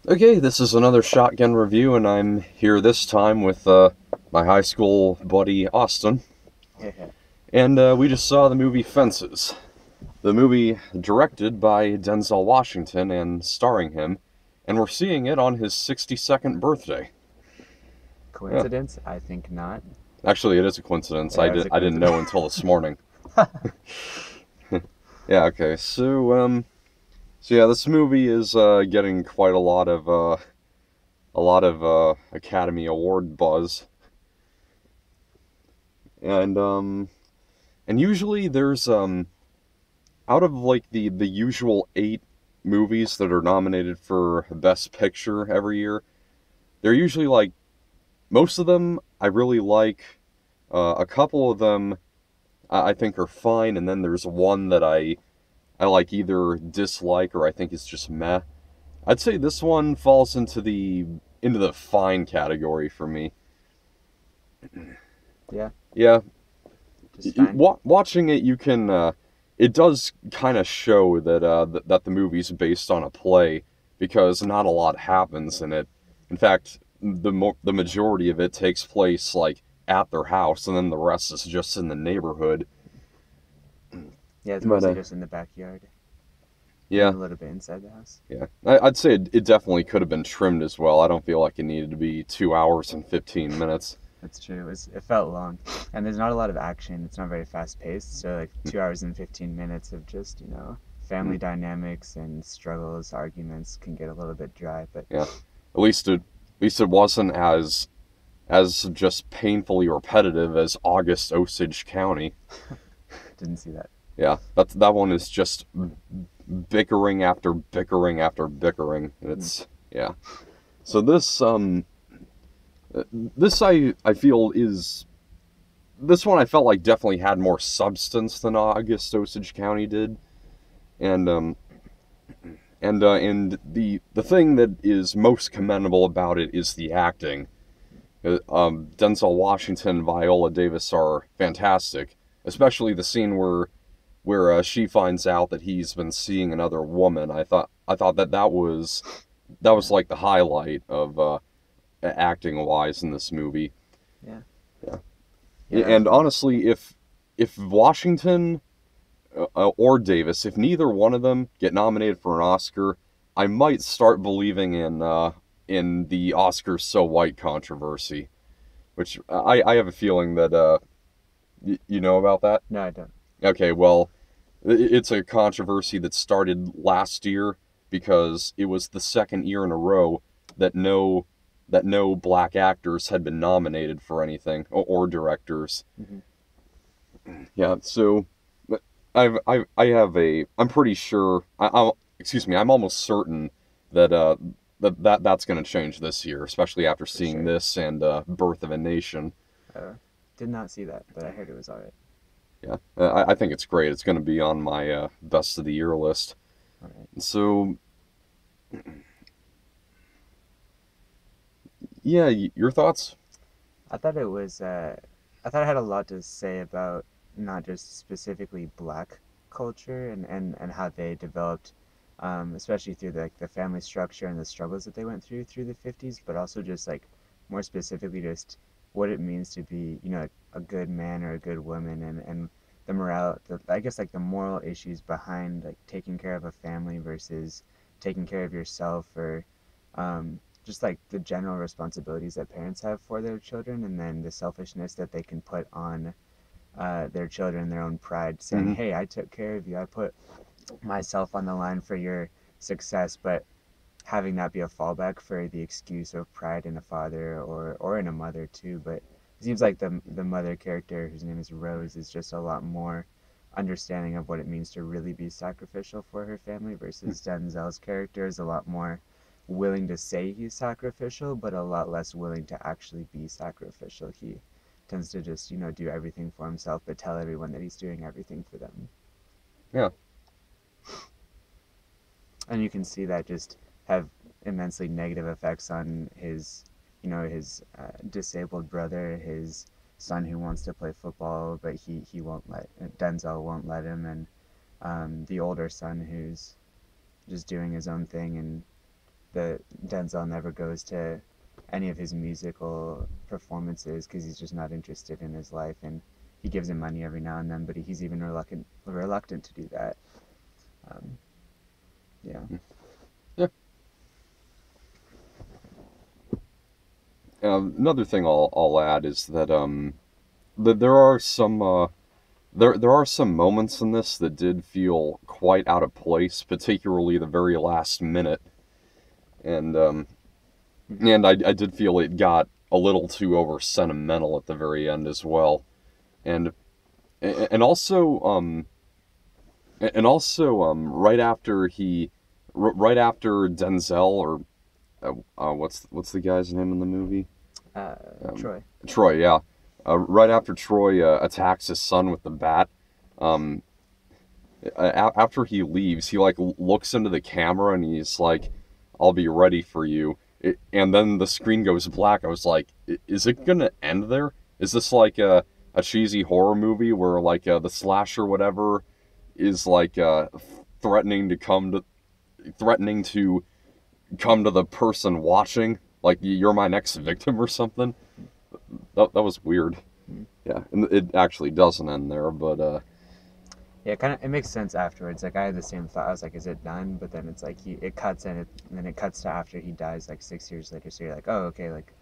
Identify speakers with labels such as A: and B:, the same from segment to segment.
A: Okay, this is another shotgun review, and I'm here this time with my high school buddy Austin.
B: Yeah,
A: And we just saw the movie Fences. The movie directed by Denzel Washington and starring him, and we're seeing it on his 62nd birthday. Yeah,
B: coincidence? I think not.
A: actually, it is a coincidence.
B: Yeah, it's a
A: I didn't
B: coincidence.
A: know until this morning. Yeah, okay, so yeah, this movie is getting quite a lot of Academy Award buzz, and usually there's out of like the usual 8 movies that are nominated for Best Picture every year, they're usually like most of them I really like. A couple of them I think are fine, and then there's one that I like either dislike or I think is just meh. I'd say this one falls into the fine category for me.
B: Yeah,
A: Yeah,
B: just fine.
A: watching it, you can. It does kind of show that that the movie's based on a play because not a lot happens in it. In fact, the majority of it takes place like at their house, and then the rest is just in the neighborhood.
B: Yeah, it's
A: But
B: mostly just in the backyard and
A: yeah,
B: a little bit inside the house.
A: yeah, I'd say it definitely could have been trimmed as well. I don't feel like it needed to be 2 hours and 15 minutes.
B: That's true. It felt long, and there's not a lot of action. It's not very fast paced. So like 2 hours and 15 minutes of just family
A: Mm,
B: dynamics and struggles, arguments can get a little bit dry. But
A: yeah, at least it wasn't as just painfully repetitive as August Osage County.
B: didn't see that.
A: Yeah, that one is just bickering after bickering after bickering.
B: Mm.
A: It's yeah. So this I feel is this one I felt like definitely had more substance than August Osage County did, and the thing that is most commendable about it is the acting. Denzel Washington and Viola Davis are fantastic, especially the scene where she finds out that he's been seeing another woman. I thought that was
B: Yeah,
A: like the highlight of acting wise in this movie.
B: yeah,
A: Yeah,
B: yeah. That was
A: and
B: really
A: honestly, if Washington or Davis, if neither one of them get nominated for an Oscar, I might start believing in the Oscars so white controversy, which I have a feeling that you know about that.
B: no, I don't.
A: Okay, well, it's a controversy that started last year because it was the second year in a row that no black actors had been nominated for anything or directors.
B: Hmm.
A: Yeah, so I have a I'm pretty sure I excuse me, I'm almost certain that that's going to change this year, especially after
B: For
A: seeing
B: sure.
A: this and Birth of a Nation.
B: Uh, did not see that, but I heard it was alright.
A: Yeah, I think it's great. It's going to be on my best of the year list.
B: All right.
A: So yeah, your thoughts?
B: I thought it was. I thought it had a lot to say about not just specifically Black culture and how they developed, especially through the family structure and the struggles that they went through the 50s, but also just like more specifically just what it means to be, a good man or a good woman and the morale, I guess like the moral issues behind like taking care of a family versus taking care of yourself or just like the general responsibilities that parents have for their children, and then the selfishness that they can put on their children, their own pride, saying,
A: Hmm.
B: "Hey, I took care of you. I put myself on the line for your success," but having that be a fallback for the excuse of pride in a father or in a mother too. But it seems like the mother character, whose name is Rose, is just a lot more understanding of what it means to really be sacrificial for her family versus Denzel's character is a lot more willing to say he's sacrificial, but a lot less willing to actually be sacrificial. He tends to just, do everything for himself, but tell everyone that he's doing everything for them.
A: Yeah,
B: And you can see that just have immensely negative effects on his disabled brother, his son who wants to play football, but he won't let Denzel won't let him, and the older son who's just doing his own thing and the Denzel never goes to any of his musical performances because he's just not interested in his life, and he gives him money every now and then, but he's even reluctant to do that. Um, yeah.
A: Yeah. Another thing I'll add is that there are some there are some moments in this that did feel quite out of place, particularly the very last minute, and
B: Mhm.
A: I did feel it got a little too over sentimental at the very end as well, and and also right after right after Denzel or what's the guy's name in the movie? Um,
B: Troy.
A: Troy, yeah. Right after Troy attacks his son with the bat, um, after he leaves, he like looks into the camera and he's like, "I'll be ready for you." And then the screen goes black. I was like, "Is it gonna end there? Is this like a cheesy horror movie where like the slasher whatever is like threatening to come to threatening to come to the person watching, like you're my next victim or something?" That was weird.
B: Mhm.
A: Yeah, and it actually doesn't end there, but
B: Yeah, it makes sense afterwards. Like I had the same thought. I was like, is it done? But then it's like it cuts in it, and then it cuts to after he dies, like 6 years later. So you're like, oh, okay, like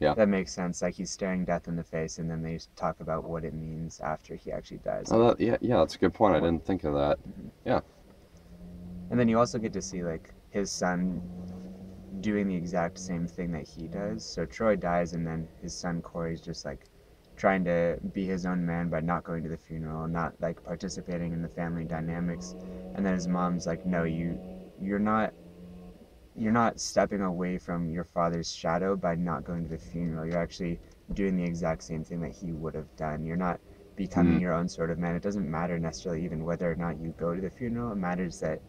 A: yeah.
B: that makes sense. Like he's staring death in the face, and then they talk about what it means after he actually dies. Like,
A: Yeah, that's a good point. I
B: what?
A: didn't think of that.
B: Mhm.
A: Yeah,
B: And then you also get to see like his son doing the exact same thing that he does. So Troy dies, and then his son Corey's just like trying to be his own man by not going to the funeral, not like participating in the family dynamics. And then his mom's like, "No, you're not you're not stepping away from your father's shadow by not going to the funeral. You're actually doing the exact same thing that he would have done. You're not becoming
A: mm,
B: your own sort of man. It doesn't matter necessarily even whether or not you go to the funeral. It matters that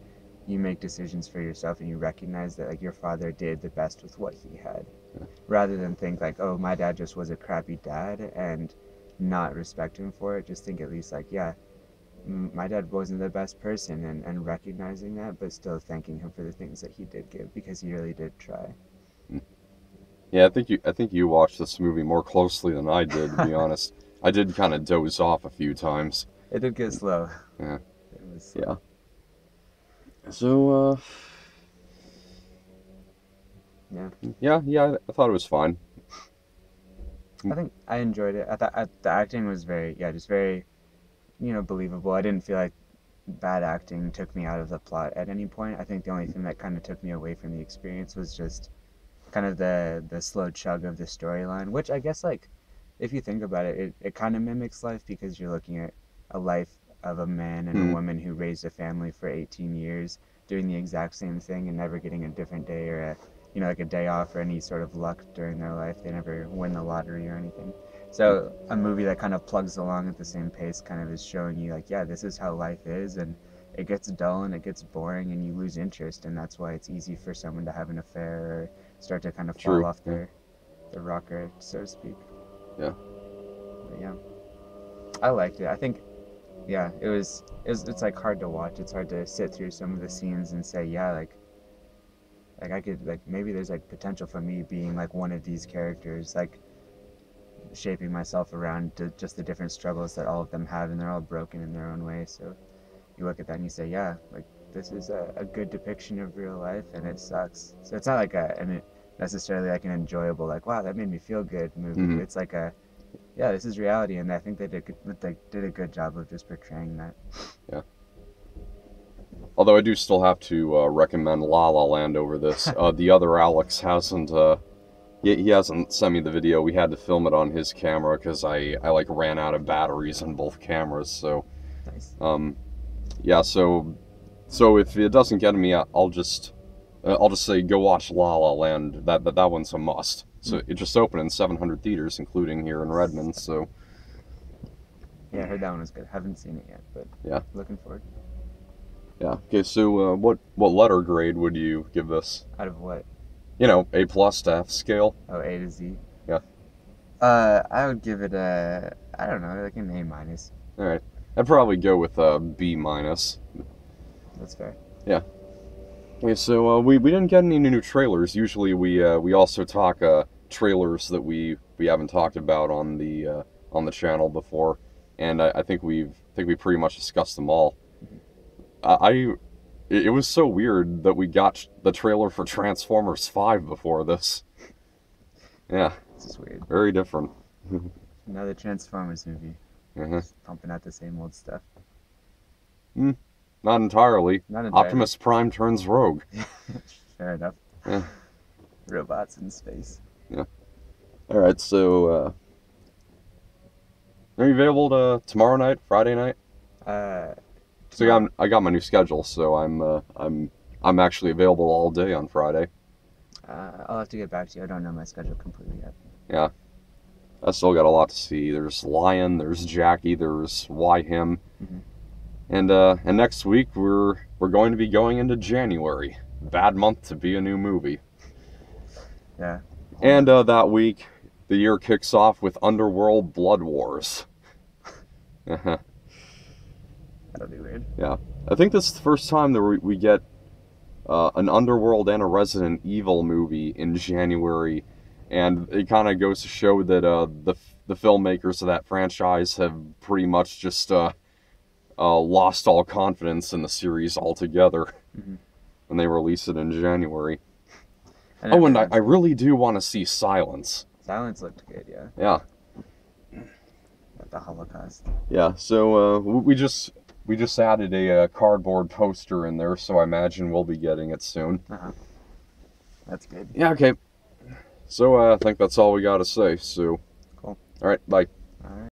B: you make decisions for yourself and you recognize that like your father did the best with what he had, rather than think like, oh, my dad just was a crappy dad and not respect him for it. Just think at least like, yeah, my dad wasn't the best person, and recognizing that, but still thanking him for the things that he did give because he really did try.
A: mm. Yeah. I think you watched this movie more closely than I did. To be honest, I did kind of doze off a few times.
B: It did get slow.
A: Yeah,
B: It was
A: yeah.
B: slow.
A: So
B: Yeah.
A: yeah. I thought it was fine.
B: I think I enjoyed it. I thought the acting was very, yeah, just very, believable. I didn't feel like bad acting took me out of the plot at any point. I think the only thing that kind of took me away from the experience was just kind of the slow chug of the storyline, which I guess like if you think about it, it kind of mimics life because you're looking at a life of a man and a
A: Hmm.
B: woman who raised a family for 18 years, doing the exact same thing and never getting a different day or like a day off or any sort of luck during their life. They never win the lottery or anything. So a movie that kind of plugs along at the same pace kind of is showing you like, yeah, this is how life is, and it gets dull and it gets boring and you lose interest, and that's why it's easy for someone to have an affair or start to kind of fall
A: True.
B: off
A: Yeah.
B: their rocker, so to speak.
A: Yeah.
B: But yeah, I liked it. I think yeah, it's like hard to watch. It's hard to sit through some of the scenes and say, yeah, like I could like maybe there's like potential for me being like one of these characters, like shaping myself around to just the different struggles that all of them have, and they're all broken in their own way. So you look at that and you say, yeah, like this is a good depiction of real life, and it sucks. So it's not like necessarily like an enjoyable like wow that made me feel good movie.
A: Hmm.
B: It's like a yeah this is reality, and I think they did a good job of just portraying that.
A: Yeah. Although I do still have to recommend La La Land over this. The other Alex hasn't. He hasn't sent me the video. We had to film it on his camera because I like ran out of batteries on both cameras. So
B: Nice.
A: um, yeah. So if it doesn't get me, I'll just say go watch La La Land. That one's a must.
B: Hmm.
A: So it just opened in 700 theaters, including here in Redmond. So
B: Yeah, I heard that one was good. Haven't seen it yet, but
A: yeah,
B: looking forward.
A: yeah. Okay, so what letter grade would you give this?
B: Out of what?
A: You know, A plus to F scale.
B: Oh, A to Z.
A: Yeah.
B: I would give it a I don't know like an A minus.
A: All right. I'd probably go with a B minus.
B: That's fair.
A: Yeah. Yeah, so we didn't get any new trailers. Usually we also talk trailers that we haven't talked about on the channel before, and I think we pretty much discussed them all. I it was so weird that we got the trailer for Transformers 5 before this. Yeah,
B: It's just weird.
A: very different.
B: Another Transformers movie,
A: Uh-huh.
B: just pumping out the same old stuff.
A: Not entirely.
B: Not entirely.
A: Optimus Prime turns rogue.
B: Fair enough.
A: Yeah,
B: Robots in space.
A: yeah. All right, so are you available tomorrow night, Friday night?
B: Uh,
A: So yeah,
B: Tomorrow.
A: I got my new schedule, so I'm actually available all day on Friday.
B: I'll have to get back to you. I don't know my schedule completely yet.
A: Yeah, I still got a lot to see. There's Lion, there's Jackie, there's Why Him,
B: Hmm.
A: and next week we're going to be going into January. Bad month to be a new movie.
B: Yeah.
A: And that week, the year kicks off with Underworld Blood Wars. Yeah,
B: That'll be weird.
A: I think this is the first time that we get an Underworld and a Resident Evil movie in January, and it kind of goes to show that the filmmakers of that franchise have pretty much just lost all confidence in the series altogether
B: Hmm.
A: when they release it in January.
B: And
A: Oh, and I
B: everyone's-
A: really do want to see Silence.
B: Silence looked good, yeah.
A: Yeah,
B: At the Holocaust.
A: yeah. So we just added a cardboard poster in there, so I imagine we'll be getting it soon.
B: Uh-huh. That's good.
A: Yeah, okay. So I think that's all we got to say. So,
B: Cool.
A: all right, bye.
B: All right.